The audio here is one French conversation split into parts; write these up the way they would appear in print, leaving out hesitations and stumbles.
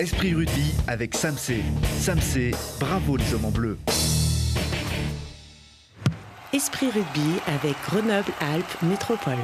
Esprit Rugby avec Samsé. Samsé, bravo les hommes en bleu. Esprit Rugby avec Grenoble-Alpes Métropole.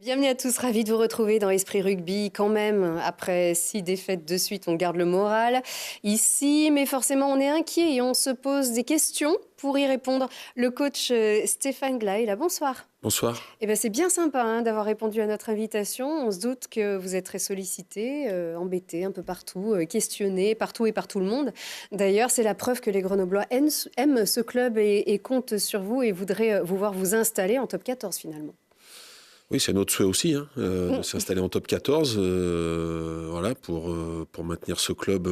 Bienvenue à tous, ravis de vous retrouver dans Esprit Rugby. Quand même, après 6 défaites de suite, on garde le moral ici, mais forcément on est inquiet et on se pose des questions. Pour y répondre, le coach Stéphane Glay, là, bonsoir. Bonsoir. Eh ben, c'est bien sympa d'avoir répondu à notre invitation. On se doute que vous êtes très sollicité, embêté un peu partout, questionné partout et par tout le monde. D'ailleurs, c'est la preuve que les Grenoblois aiment ce club et comptent sur vous et voudraient vous voir vous installer en top 14 finalement. Oui, c'est notre souhait aussi, de s'installer en top 14, voilà, pour maintenir ce club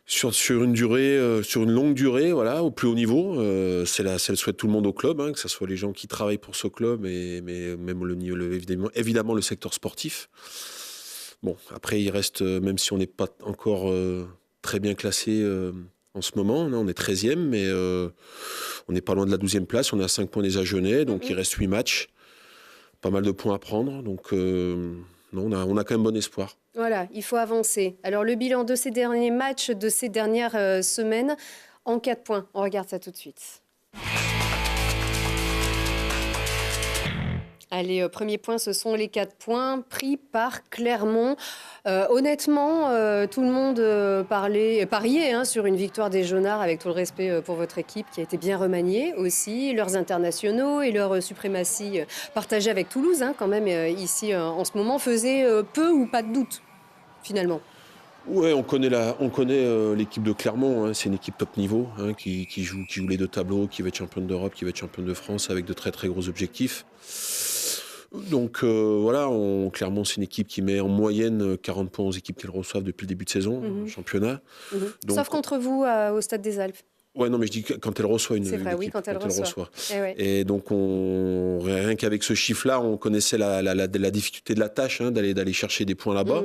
sur une durée, sur une longue durée, voilà, au plus haut niveau. C'est le souhait de tout le monde au club, que ce soit les gens qui travaillent pour ce club, mais même évidemment le secteur sportif. Bon, après, il reste, même si on n'est pas encore très bien classé en ce moment, on est 13e, mais on n'est pas loin de la 12e place, on est à 5 points des Agenais, donc il reste 8 matchs. Pas mal de points à prendre, donc non, on a quand même bon espoir. Voilà, il faut avancer. Alors le bilan de ces derniers matchs, de ces dernières semaines, en 4 points. On regarde ça tout de suite. Allez, premier point, ce sont les 4 points pris par Clermont. Honnêtement, tout le monde pariait sur une victoire des Jaunards, avec tout le respect pour votre équipe qui a été bien remaniée aussi, leurs internationaux et leur suprématie partagée avec Toulouse, quand même, ici en ce moment, faisait peu ou pas de doute, finalement. Ouais, on connaît l'équipe de Clermont, c'est une équipe top niveau, qui joue les 2 tableaux, qui va être championne d'Europe, qui va être championne de France avec de très très gros objectifs. Donc voilà, Clermont, c'est une équipe qui met en moyenne 40 points aux équipes qu'elles reçoivent depuis le début de saison, championnat. Donc, sauf contre vous au Stade des Alpes. Ouais, non, mais je dis quand elle reçoit une équipe. Oui, quand elle reçoit. Et donc, rien qu'avec ce chiffre-là, on connaissait la difficulté de la tâche, d'aller chercher des points là-bas.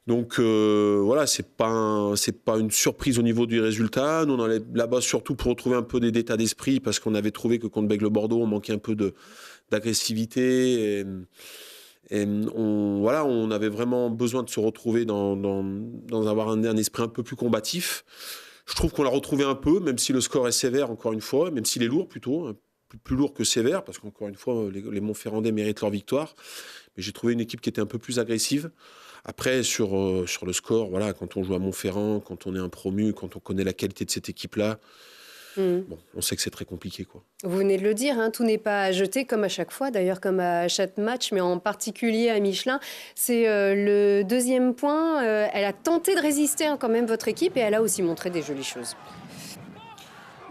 Donc voilà, c'est pas une surprise au niveau du résultat. Nous, on allait là-bas surtout pour retrouver un peu d'état d'esprit, parce qu'on avait trouvé que contre Bègles-Bordeaux, on manquait un peu d'agressivité. Et on avait vraiment besoin de se retrouver avoir un esprit un peu plus combatif. Je trouve qu'on l'a retrouvé un peu, même si le score est sévère, encore une fois, même s'il est lourd plutôt, plus lourd que sévère, parce qu'encore une fois, les Montferrandais méritent leur victoire. Mais j'ai trouvé une équipe qui était un peu plus agressive. Après, sur le score, voilà, quand on joue à Montferrand, quand on est un promu, quand on connaît la qualité de cette équipe-là, bon, on sait que c'est très compliqué, quoi. Vous venez de le dire, tout n'est pas à jeter, comme à chaque fois, d'ailleurs comme à chaque match, mais en particulier à Michelin. C'est le 2e point. Elle a tenté de résister quand même, votre équipe, et elle a aussi montré des jolies choses.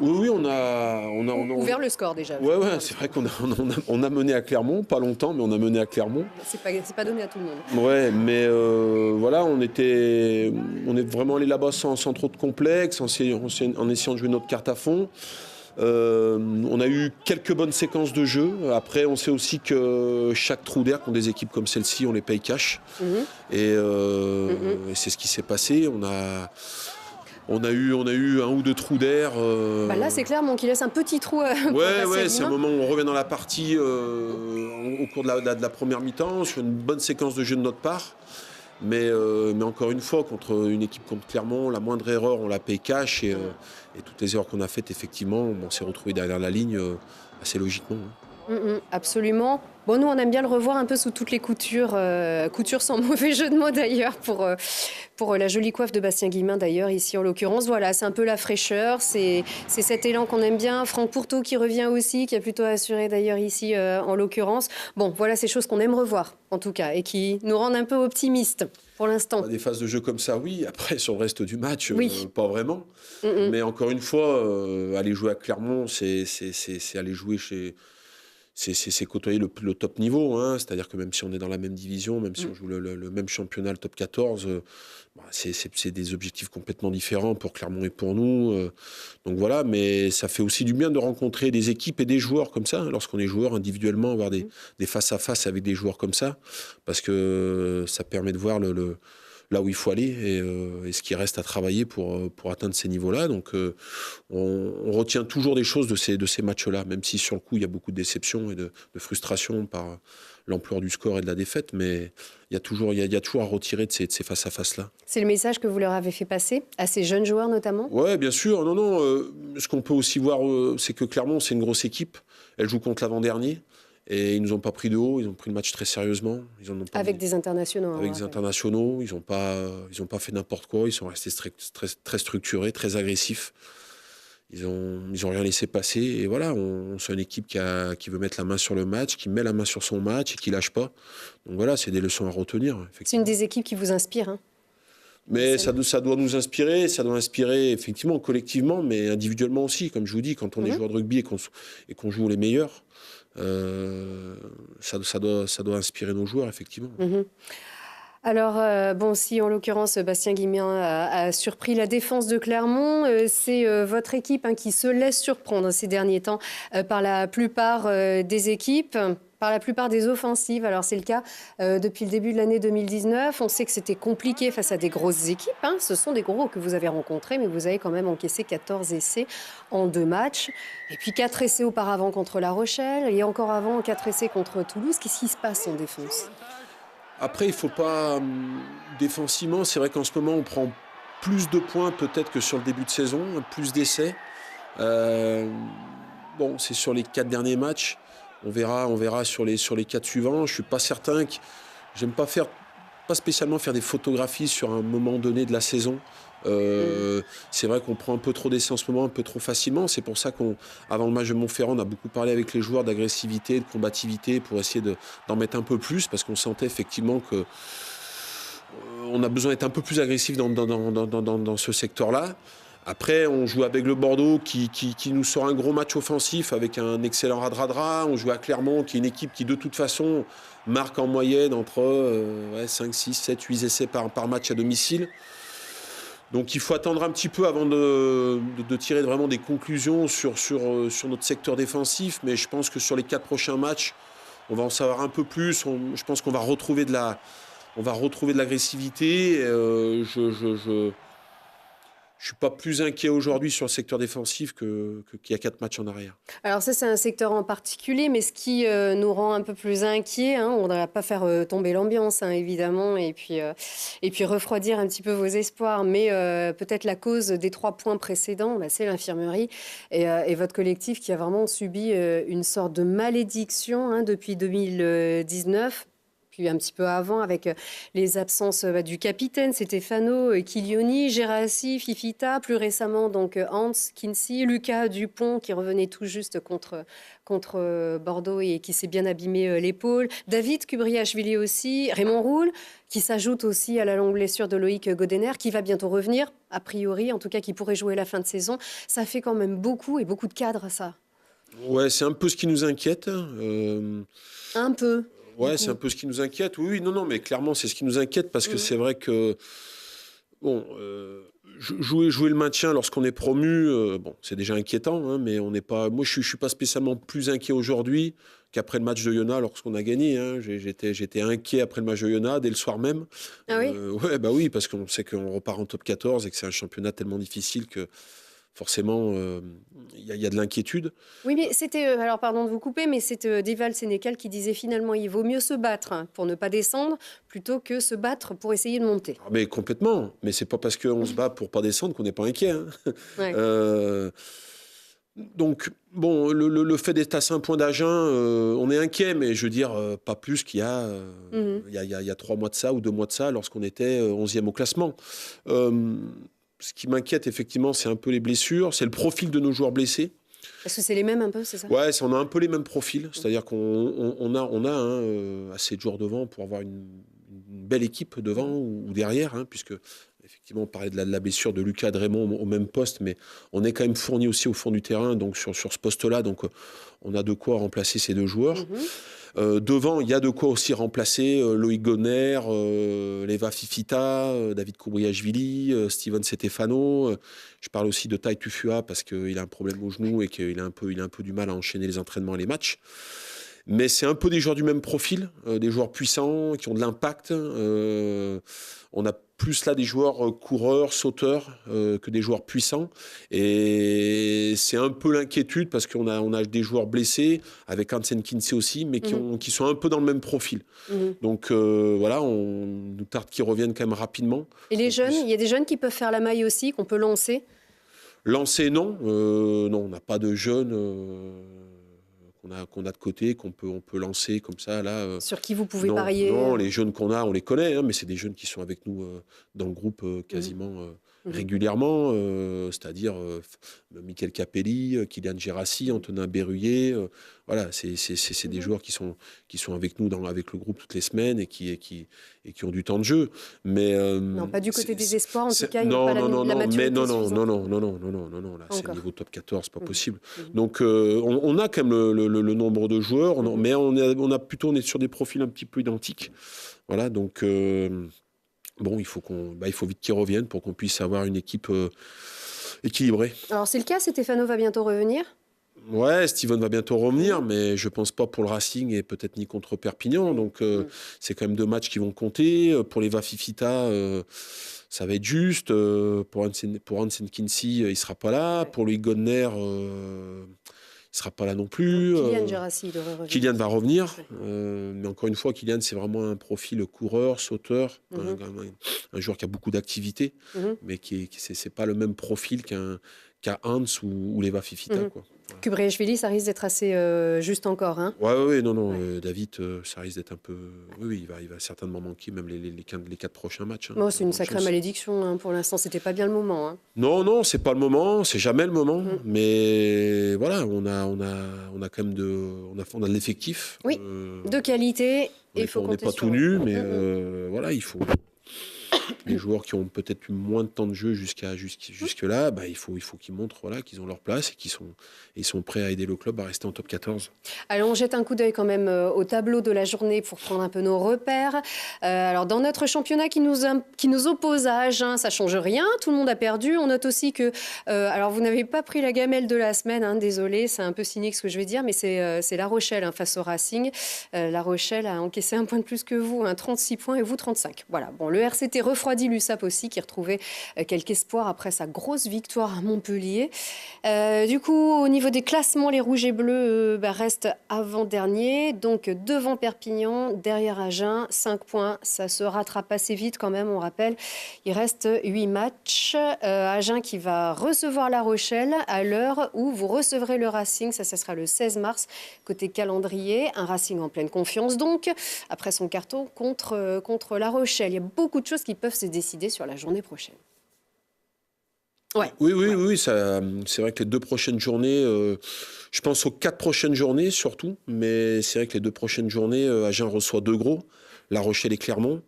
Oui, on a ouvert le score déjà. Ouais, c'est vrai qu'on a mené à Clermont, pas longtemps, mais on a mené à Clermont. C'est pas donné à tout le monde. Ouais, mais voilà, on est vraiment allé là-bas sans trop de complexe, en essayant de jouer notre carte à fond. On a eu quelques bonnes séquences de jeu. Après, on sait aussi que chaque trou d'air contre des équipes comme celle-ci, on les paye cash. Et c'est ce qui s'est passé. On a eu un ou 2 trous d'air. Là, c'est Clermont qui laisse un petit trou. Ouais, c'est un moment où on revient dans la partie au cours de la première mi-temps, sur une bonne séquence de jeu de notre part. Mais encore une fois, contre une équipe comme Clermont, la moindre erreur, on la paye cash. Et toutes les erreurs qu'on a faites, effectivement, on s'est retrouvé derrière la ligne assez logiquement. Absolument. Bon, nous, on aime bien le revoir un peu sous toutes les coutures. Coutures sans mauvais jeu de mots, d'ailleurs, pour la jolie coiffe de Bastien Guillemin, d'ailleurs, ici, en l'occurrence. Voilà, c'est un peu la fraîcheur. C'est cet élan qu'on aime bien. Franck Pourteau qui revient aussi, qui a plutôt assuré, d'ailleurs, ici, en l'occurrence. Bon, voilà ces choses qu'on aime revoir, en tout cas, et qui nous rendent un peu optimistes, pour l'instant. Des phases de jeu comme ça, oui. Après, sur le reste du match, pas vraiment. Mais encore une fois, aller jouer à Clermont, c'est aller jouer chez c'est côtoyer le top niveau, hein. C'est-à-dire que même si on est dans la même division, même si on joue le même championnat, le top 14, c'est des objectifs complètement différents pour Clermont et pour nous. Donc voilà, mais ça fait aussi du bien de rencontrer des équipes et des joueurs comme ça, hein. Lorsqu'on est joueur individuellement, avoir des face-à-face avec des joueurs comme ça, parce que ça permet de voir là où il faut aller et ce qui reste à travailler pour atteindre ces niveaux-là. Donc on retient toujours des choses de ces matchs-là, même si sur le coup il y a beaucoup de déception et de frustration par l'ampleur du score et de la défaite, mais il y a toujours à retirer de ces face-à-face-là. C'est le message que vous leur avez fait passer, à ces jeunes joueurs notamment ? Oui, bien sûr. Non. Ce qu'on peut aussi voir, c'est que Clermont, c'est une grosse équipe. Elle joue contre l'avant-dernier. Et ils nous ont pas pris de haut, ils ont pris le match très sérieusement. Ils en ont pas avec des internationaux. Avec des internationaux, ils ont pas fait n'importe quoi, ils sont restés très structurés, très agressifs. Ils ont rien laissé passer. Et voilà, c'est une équipe qui veut mettre la main sur le match, qui met la main sur son match et qui lâche pas. Donc voilà, c'est des leçons à retenir. C'est une des équipes qui vous inspire, hein ? Mais ça doit nous inspirer, effectivement collectivement, mais individuellement aussi. Comme je vous dis, quand on est joueur de rugby et qu'on joue les meilleurs, ça doit inspirer nos joueurs, effectivement. Alors, si en l'occurrence Bastien Guimain a surpris la défense de Clermont, c'est votre équipe qui se laisse surprendre ces derniers temps par la plupart des équipes, par la plupart des offensives. Alors c'est le cas depuis le début de l'année 2019. On sait que c'était compliqué face à des grosses équipes. Ce sont des gros que vous avez rencontrés, mais vous avez quand même encaissé 14 essais en 2 matchs. Et puis 4 essais auparavant contre La Rochelle et encore avant 4 essais contre Toulouse. Qu'est-ce qui se passe en défense ? Après, il ne faut pas... défensivement, c'est vrai qu'en ce moment, on prend plus de points peut-être que sur le début de saison, plus d'essais. C'est sur les 4 derniers matchs. On verra sur les 4 suivants. Je ne suis pas certain que... J'aime pas spécialement faire des photographies sur un moment donné de la saison. C'est vrai qu'on prend un peu trop d'essais en ce moment, un peu trop facilement. C'est pour ça qu'avant le match de Montferrand, on a beaucoup parlé avec les joueurs d'agressivité, de combativité pour essayer d'en mettre un peu plus, parce qu'on sentait effectivement que on a besoin d'être un peu plus agressif dans ce secteur-là. Après, on joue avec le Bordeaux qui nous sort un gros match offensif avec un excellent Radradra. On joue à Clermont, qui est une équipe qui, de toute façon, marque en moyenne entre 5, 6, 7, 8 essais par match à domicile. Donc il faut attendre un petit peu avant de tirer vraiment des conclusions sur notre secteur défensif. Mais je pense que sur les 4 prochains matchs, on va en savoir un peu plus. Je pense qu'on va retrouver de l'agressivité. Je ne suis pas plus inquiet aujourd'hui sur le secteur défensif qu'il y a 4 matchs en arrière. Alors ça, c'est un secteur en particulier, mais ce qui nous rend un peu plus inquiets, on ne voudrait pas faire tomber l'ambiance, évidemment, et puis refroidir un petit peu vos espoirs, mais peut-être la cause des 3 points précédents, c'est l'infirmerie et votre collectif qui a vraiment subi une sorte de malédiction depuis 2019. Puis un petit peu avant, avec les absences du capitaine, Stéphano, Kilioni, Gérassi, Fifita, plus récemment donc Hans, Kinsey, Lucas Dupont qui revenait tout juste contre Bordeaux et qui s'est bien abîmé l'épaule, David Kubriashvili aussi, Raymond Roule qui s'ajoute aussi à la longue blessure de Loïc Godener qui va bientôt revenir, a priori, en tout cas qui pourrait jouer la fin de saison. Ça fait quand même beaucoup de cadres, ça. Ouais, c'est un peu ce qui nous inquiète. Un peu. Ouais, c'est un peu ce qui nous inquiète. Oui, non, mais clairement, c'est ce qui nous inquiète parce que c'est vrai que jouer le maintien lorsqu'on est promu, c'est déjà inquiétant, mais on n'est pas. Moi, je suis pas spécialement plus inquiet aujourd'hui qu'après le match de Yona lorsqu'on a gagné. J'étais inquiet après le match de Yona dès le soir même. Ah oui. Oui, parce qu'on sait qu'on repart en top 14 et que c'est un championnat tellement difficile que. Forcément, il y a de l'inquiétude. Oui, mais c'était, alors pardon de vous couper, mais c'est Deval Sénécal qui disait finalement il vaut mieux se battre pour ne pas descendre plutôt que se battre pour essayer de monter. Mais complètement, mais c'est pas parce qu'on se bat pour pas descendre qu'on n'est pas inquiet. Ouais. Donc, le fait d'être à 5 points d'Agen, on est inquiet, mais je veux dire, pas plus qu'il y a, il y a 3 mois de ça ou 2 mois de ça lorsqu'on était 11e au classement. Ce qui m'inquiète, effectivement, c'est un peu les blessures. C'est le profil de nos joueurs blessés. Est-ce que c'est les mêmes un peu, c'est ça ? Ouais, on a un peu les mêmes profils. C'est-à-dire qu'on a assez de joueurs devant pour avoir une une belle équipe devant ou derrière, hein, puisque effectivement on parlait de la blessure de Lucas Dremont au même poste, mais on est quand même fourni aussi au fond du terrain, donc sur ce poste-là, donc on a de quoi remplacer ces deux joueurs. Devant, il y a de quoi aussi remplacer Loïc Gonner, Leva Fifita, David Koubriashvili, Steven Stefano. Je parle aussi de Tai Tufua parce qu'il a un problème au genou et qu'il a un peu du mal à enchaîner les entraînements et les matchs. Mais c'est un peu des joueurs du même profil, des joueurs puissants, qui ont de l'impact. On a plus là des joueurs coureurs, sauteurs, que des joueurs puissants. Et c'est un peu l'inquiétude parce qu'on a des joueurs blessés, avec Hansen Kinsey aussi, mais qui sont un peu dans le même profil. Donc voilà, on nous tarde qu'ils reviennent quand même rapidement. Et les jeunes, il y a des jeunes qui peuvent faire la maille aussi, qu'on peut lancer? Lancer, non. Non, on n'a pas de jeunes... qu'on a de côté, on peut lancer comme ça. Là, sur qui vous pouvez parier? Non, les jeunes qu'on a, on les connaît, hein, mais c'est des jeunes qui sont avec nous dans le groupe quasiment régulièrement, c'est-à-dire Michael Capelli, Kylian Gérassi, Antonin Berruyer. Voilà, c'est des joueurs qui sont avec nous, avec le groupe toutes les semaines et qui ont du temps de jeu. Mais non, pas du côté des espoirs, en tout cas, il n'y a non, pas la maturité suffisante. Non, là, c'est niveau top 14, c'est pas possible. Donc, on a quand même le nombre de joueurs, mais on est sur des profils un petit peu identiques. Voilà, donc bon, il faut vite qu'ils reviennent pour qu'on puisse avoir une équipe équilibrée. Alors, c'est le cas, Stefano va bientôt revenir? Ouais, Steven va bientôt revenir, mais je pense pas pour le Racing et peut-être ni contre Perpignan. Donc, c'est quand même 2 matchs qui vont compter. Pour les Vafifita, ça va être juste. Pour Hansen Kinsey, il sera pas là. Pour Loïc Gonner, il sera pas là non plus. Kylian Gérassi, il devrait revenir. Kylian va revenir. Mais encore une fois, Kylian, c'est vraiment un profil coureur, sauteur. Un joueur qui a beaucoup d'activité, mais c'est pas le même profil qu'un Hans ou les Vafifita, quoi. Koubriashvili, ça risque d'être assez juste encore. Hein. Ouais, non. David, ça risque d'être un peu... Oui, il va certainement manquer même les 4 prochains matchs. Hein. Bon, c'est une sacrée malédiction. Hein. Pour l'instant, c'était pas bien le moment. Hein. Non, c'est pas le moment. C'est jamais le moment. Mais voilà, on a quand même on a de l'effectif. Oui, de qualité. On n'est pas tout nu, mais voilà, il faut... Les joueurs qui ont peut-être eu moins de temps de jeu jusque-là, il faut qu'ils montrent qu'ils ont leur place et ils sont prêts à aider le club à rester en top 14. Allez, on jette un coup d'œil quand même au tableau de la journée pour prendre un peu nos repères. Alors, dans notre championnat qui nous oppose à Agen, ça ne change rien. Tout le monde a perdu. On note aussi que... alors, vous n'avez pas pris la gamelle de la semaine. Hein, désolé, c'est un peu cynique ce que je vais dire, mais c'est La Rochelle face au Racing. La Rochelle a encaissé un point de plus que vous, 36 points et vous 35. Voilà. Bon, le RCT refroidit l'USAP aussi, qui retrouvait quelques espoirs après sa grosse victoire à Montpellier. Du coup, au niveau des classements, les Rouges et Bleus restent avant-dernier, donc devant Perpignan, derrière Agen, 5 points. Ça se rattrape assez vite quand même, on rappelle. Il reste 8 matchs. Agen qui va recevoir La Rochelle à l'heure où vous recevrez le Racing. Ça sera le 16 mars, côté calendrier. Un Racing en pleine confiance, donc, après son carton contre La Rochelle. Il y a beaucoup de choses qui peuvent se décider sur la journée prochaine. Ouais. Oui, c'est vrai que les 2 prochaines journées, je pense aux 4 prochaines journées surtout, mais c'est vrai que les 2 prochaines journées, Agen reçoit 2 gros, La Rochelle et Clermont,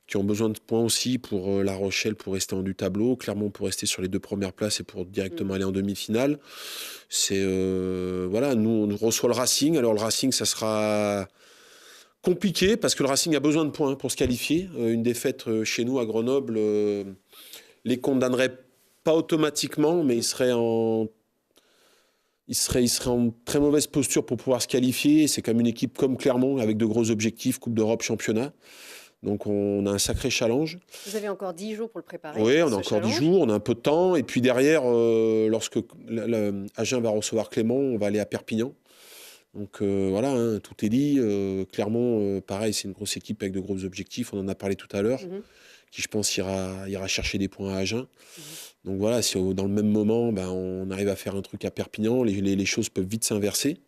qui ont besoin de points aussi pour La Rochelle pour rester en haut du tableau, Clermont pour rester sur les 2 premières places et pour directement aller en demi-finale. Voilà, nous on reçoit le Racing. Alors le Racing, ça sera compliqué parce que le Racing a besoin de points pour se qualifier. Une défaite chez nous à Grenoble les condamnerait pas automatiquement, mais il serait en très mauvaise posture pour pouvoir se qualifier. C'est quand même une équipe comme Clermont avec de gros objectifs, Coupe d'Europe, championnat. Donc on a un sacré challenge. Vous avez encore 10 jours pour le préparer. Oui, on a encore 10 jours, on a un peu de temps. Et puis derrière, lorsque Agen va recevoir Clermont, on va aller à Perpignan. Donc voilà, hein, tout est dit. Clermont, pareil, c'est une grosse équipe avec de gros objectifs. On en a parlé tout à l'heure. Qui, je pense, ira chercher des points à Agen. Donc voilà, si dans le même moment, on arrive à faire un truc à Perpignan, les choses peuvent vite s'inverser.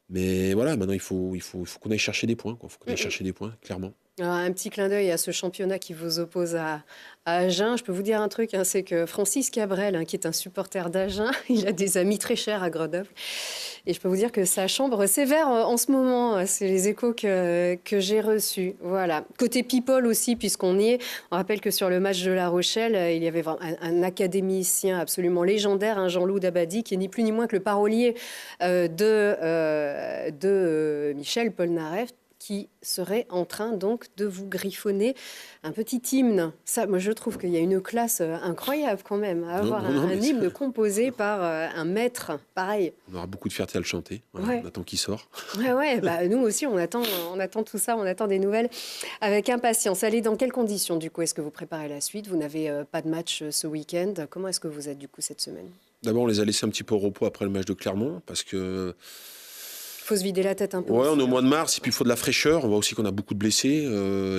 Mais voilà, maintenant, il faut qu'on aille chercher des points. Il faut qu'on aille chercher des points, clairement. Alors, un petit clin d'œil à ce championnat qui vous oppose à Agen. Je peux vous dire un truc, hein, c'est que Francis Cabrel, hein, qui est un supporter d'Agen, il a des amis très chers à Grenoble. Et je peux vous dire que sa chambre sévère en ce moment. C'est les échos que j'ai reçus. Voilà. Côté people aussi, puisqu'on y est, on rappelle que sur le match de La Rochelle, il y avait un académicien absolument légendaire, un Jean-Loup Dabadi, qui est ni plus ni moins que le parolier de Michel Polnareff, qui serait en train donc de vous griffonner un petit hymne. Ça, moi, je trouve qu'il y a une classe incroyable quand même, à avoir un hymne composé par un maître, pareil. On aura beaucoup de fierté à le chanter. Voilà, Ouais. on attend qu'il sort. Ouais, bah, nous aussi, on attend tout ça, on attend des nouvelles avec impatience. Allez, dans quelles conditions, du coup, est-ce que vous préparez la suite? Vous n'avez pas de match ce week-end. Comment est-ce que vous êtes, du coup, cette semaine? D'abord, on les a laissés un petit peu au repos après le match de Clermont, parce que... Il faut se vider la tête un peu. Ouais, aussi, on est au hein. mois de mars, et puis il faut de la fraîcheur. On voit aussi qu'on a beaucoup de blessés,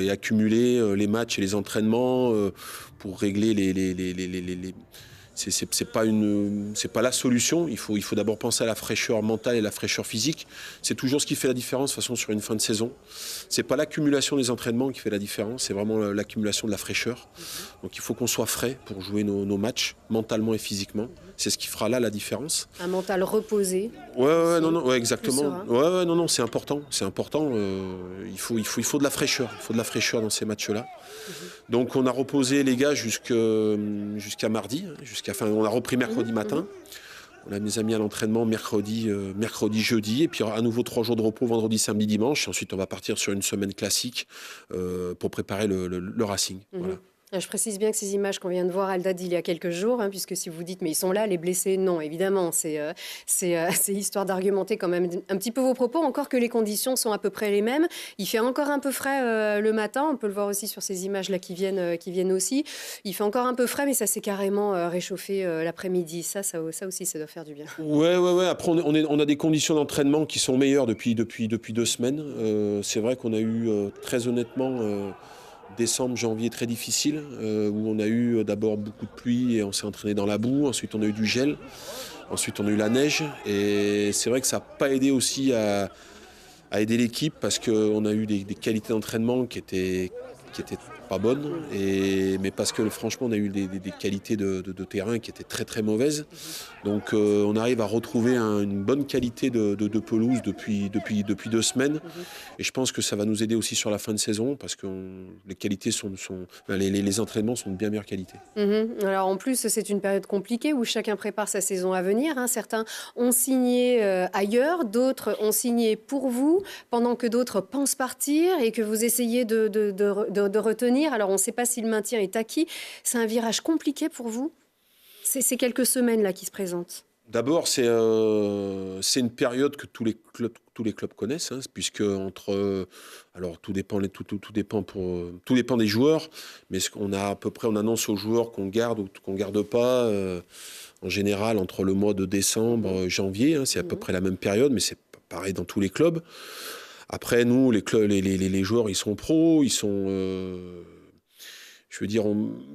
et accumuler les matchs et les entraînements pour régler les... C'est pas la solution. Il faut d'abord penser à la fraîcheur mentale et la fraîcheur physique. C'est toujours ce qui fait la différence, de toute façon, sur une fin de saison. C'est pas l'accumulation des entraînements qui fait la différence, c'est vraiment l'accumulation de la fraîcheur. Donc il faut qu'on soit frais pour jouer nos matchs, mentalement et physiquement. C'est ce qui fera là la différence. Un mental reposé. Ouais, exactement. serein. Non, c'est important. C'est important. Il faut de la fraîcheur. Il faut de la fraîcheur dans ces matchs-là. Donc on a reposé les gars jusqu'à mardi. On a repris mercredi matin. On a mes amis à l'entraînement mercredi, jeudi, et puis à nouveau 3 jours de repos vendredi, samedi, dimanche. Et ensuite on va partir sur une semaine classique pour préparer le Racing. Voilà. Je précise bien que ces images qu'on vient de voir, elles datent d'il y a quelques jours, hein, puisque si vous dites, mais ils sont là, les blessés, non, évidemment, c'est histoire d'argumenter quand même un petit peu vos propos, encore que les conditions sont à peu près les mêmes. Il fait encore un peu frais le matin, on peut le voir aussi sur ces images-là qui viennent aussi. Il fait encore un peu frais, mais ça s'est carrément réchauffé l'après-midi. Ça aussi, ça doit faire du bien. Ouais. Après, on a des conditions d'entraînement qui sont meilleures depuis 2 semaines. C'est vrai qu'on a eu, très honnêtement... décembre, janvier très difficile, où on a eu d'abord beaucoup de pluie et on s'est entraîné dans la boue. Ensuite, on a eu du gel. Ensuite, on a eu la neige. Et c'est vrai que ça n'a pas aidé aussi à aider l'équipe parce qu'on a eu des qualités d'entraînement qui étaient pas bonnes. Mais parce que franchement, on a eu des qualités de terrain qui étaient très très mauvaises. Donc, on arrive à retrouver une bonne qualité de pelouse depuis 2 semaines. Et je pense que ça va nous aider aussi sur la fin de saison parce que les qualités les entraînements sont de bien meilleure qualité. Alors en plus, c'est une période compliquée où chacun prépare sa saison à venir, hein. Certains ont signé ailleurs, d'autres ont signé pour vous, pendant que d'autres pensent partir et que vous essayez de retenir. Alors on ne sait pas si le maintien est acquis. C'est un virage compliqué pour vous? C'est ces quelques semaines là qui se présentent. D'abord, c'est une période que tous les clubs connaissent, hein, puisque alors tout dépend des joueurs, mais on a à peu près, on annonce aux joueurs qu'on garde ou qu'on garde pas, en général entre le mois de décembre, janvier, hein, c'est à peu près la même période, mais c'est pareil dans tous les clubs. Après, nous, les joueurs, ils sont pros, ils sont... Je veux dire,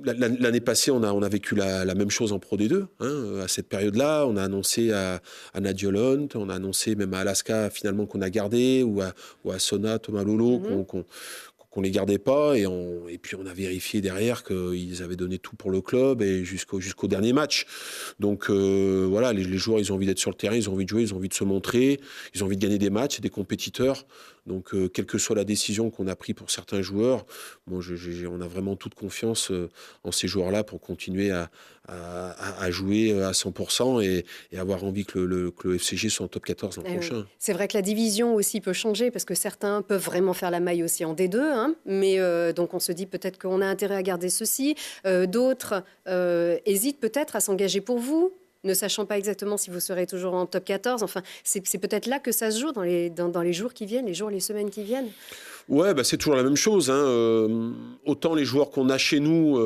l'année passée, on a vécu la même chose en Pro D2. Hein, à cette période-là, on a annoncé à Nadia Lund, on a annoncé même à Alaska finalement qu'on a gardé, ou à Sona, Thomas Lolo, qu'on les gardait pas. Et puis on a vérifié derrière qu'ils avaient donné tout pour le club et jusqu'au dernier match. Donc voilà, les joueurs, ils ont envie d'être sur le terrain, ils ont envie de jouer, ils ont envie de se montrer, ils ont envie de gagner des matchs, c'est des compétiteurs. Donc, quelle que soit la décision qu'on a prise pour certains joueurs, on a vraiment toute confiance en ces joueurs-là pour continuer à jouer à 100% et avoir envie que le FCG soit en top 14 l'an prochain. C'est vrai que la division aussi peut changer parce que certains peuvent vraiment faire la maille aussi en D2, hein, mais donc on se dit peut-être qu'on a intérêt à garder ceci. D'autres hésitent peut-être à s'engager pour vous, ne sachant pas exactement si vous serez toujours en top 14. Enfin, c'est peut-être là que ça se joue dans les jours qui viennent, les semaines qui viennent. Ouais, c'est toujours la même chose. Hein. Autant les joueurs qu'on a chez nous,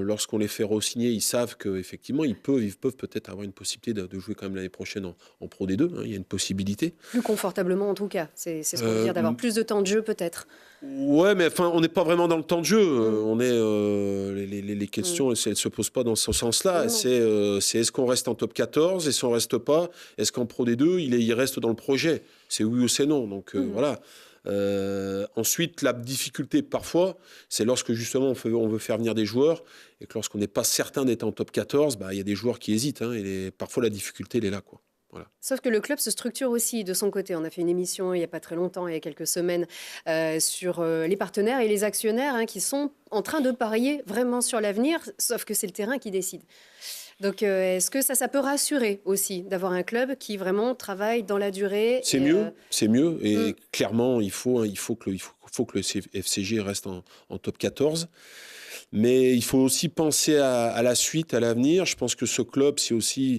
lorsqu'on les fait re-signer, ils savent qu'effectivement, ils peuvent peut-être avoir une possibilité de jouer quand même l'année prochaine en Pro D2. Hein. Il y a une possibilité. Plus confortablement, en tout cas. C'est ce qu'on veut dire, d'avoir plus de temps de jeu, peut-être. Ouais, mais enfin, on n'est pas vraiment dans le temps de jeu. On est les questions, elles se posent pas dans ce sens-là. C'est est-ce qu'on reste en top 14 et si on reste pas, est-ce qu'en Pro D2, il reste dans le projet? C'est oui ou c'est non. Donc voilà. Ensuite, la difficulté parfois, c'est lorsque justement on veut faire venir des joueurs et que lorsqu'on n'est pas certain d'être en top 14, il y a des joueurs qui hésitent. Et parfois, la difficulté, elle est là, quoi. Voilà. Sauf que le club se structure aussi de son côté. On a fait une émission il n'y a pas très longtemps, il y a quelques semaines, sur les partenaires et les actionnaires qui sont en train de parier vraiment sur l'avenir, sauf que c'est le terrain qui décide. Donc, est-ce que ça peut rassurer aussi d'avoir un club qui vraiment travaille dans la durée? C'est mieux. Et clairement, il faut que le FCG reste en top 14. Mais il faut aussi penser à la suite, à l'avenir. Je pense que ce club, s'il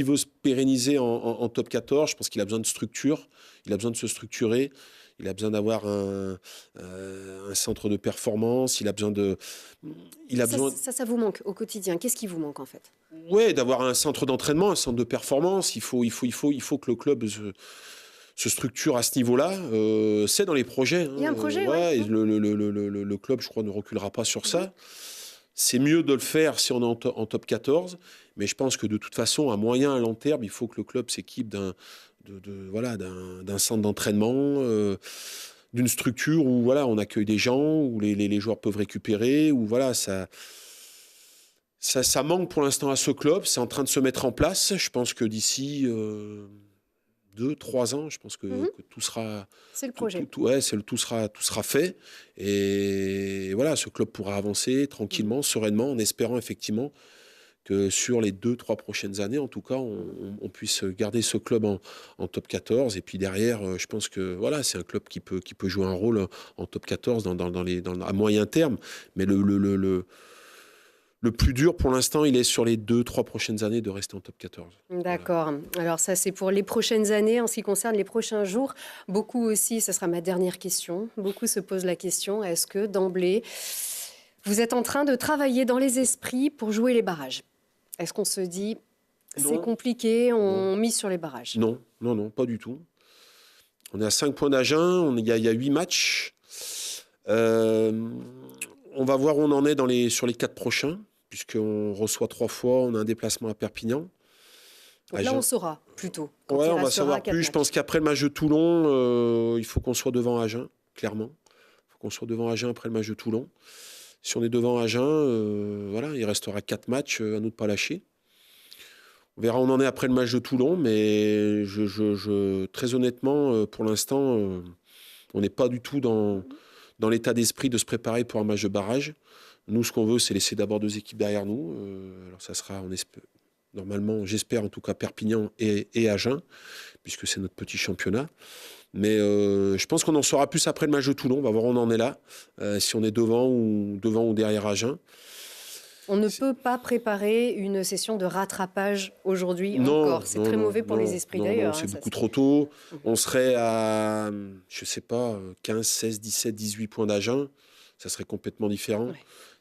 veut se pérenniser en top 14, je pense qu'il a besoin de structure. Il a besoin de se structurer. Il a besoin d'avoir un centre de performance. Il a besoin de... Ça vous manque au quotidien. Qu'est-ce qui vous manque en fait? Oui, d'avoir un centre d'entraînement, un centre de performance. Il faut que le club se structure à ce niveau-là. C'est dans les projets. Il y a un projet, et le club, je crois, ne reculera pas sur ça. C'est mieux de le faire si on est en top 14. Mais je pense que de toute façon, à moyen, à long terme, il faut que le club s'équipe d'un centre d'entraînement, d'une structure où on accueille des gens, où les joueurs peuvent récupérer, où ça manque pour l'instant à ce club. C'est en train de se mettre en place. Je pense que d'ici 2-3 ans, je pense que tout sera... C'est le projet. Tout sera fait. Et voilà, ce club pourra avancer tranquillement, sereinement, en espérant effectivement que sur les 2-3 prochaines années, en tout cas, on puisse garder ce club en top 14. Et puis derrière, je pense que c'est un club qui peut jouer un rôle en top 14 à moyen terme. Mais le plus dur, pour l'instant, il est sur les 2-3 prochaines années de rester en top 14. D'accord. Voilà. Alors ça, c'est pour les prochaines années. En ce qui concerne les prochains jours, beaucoup aussi, ce sera ma dernière question, beaucoup se posent la question, est-ce que d'emblée, vous êtes en train de travailler dans les esprits pour jouer les barrages? Est-ce qu'on se dit, c'est compliqué, on mise sur les barrages? Non, pas du tout. On est à 5 points d'Agen, il y a 8 matchs. On va voir où on en est sur les 4 prochains, puisqu'on reçoit 3 fois, on a un déplacement à Perpignan. Donc là, on saura plutôt. Ouais, on va savoir plus. Je pense qu'après le match de Toulon, il faut qu'on soit devant Agen, clairement. Il faut qu'on soit devant Agen après le match de Toulon. Si on est devant Agen, il restera 4 matchs à nous de ne pas lâcher. On verra où on en est après le match de Toulon, mais très honnêtement, pour l'instant, on n'est pas du tout dans l'état d'esprit de se préparer pour un match de barrage. Nous, ce qu'on veut, c'est laisser d'abord 2 équipes derrière nous. Alors ça sera, normalement, j'espère en tout cas, Perpignan et Agen, puisque c'est notre petit championnat. Mais je pense qu'on en saura plus après le match de Toulon. On va voir où on en est là, si on est devant ou derrière Agen. On ne peut pas préparer une session de rattrapage aujourd'hui encore. C'est très mauvais pour les esprits d'ailleurs. C'est beaucoup trop tôt. On serait à, je ne sais pas, 15, 16, 17, 18 points d'Agen. Ça serait complètement différent.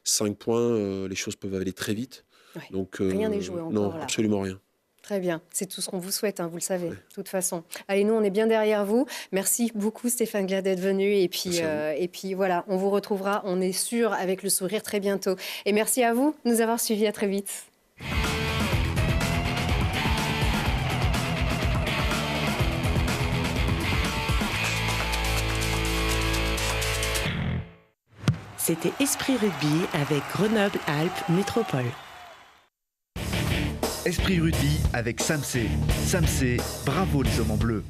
5 points, les choses peuvent aller très vite. Donc, rien n'est joué encore. Non, là. Absolument rien. Très bien, c'est tout ce qu'on vous souhaite, vous le savez, de toute façon. Allez, nous, on est bien derrière vous. Merci beaucoup, Stéphane Glad, d'être venu. Et puis voilà, on vous retrouvera, on est sûr, avec le sourire très bientôt. Et merci à vous de nous avoir suivis. À très vite. C'était Esprit Rugby avec Grenoble-Alpes Métropole. Esprit Rugby avec Samsé. Samsé, bravo les hommes en bleu.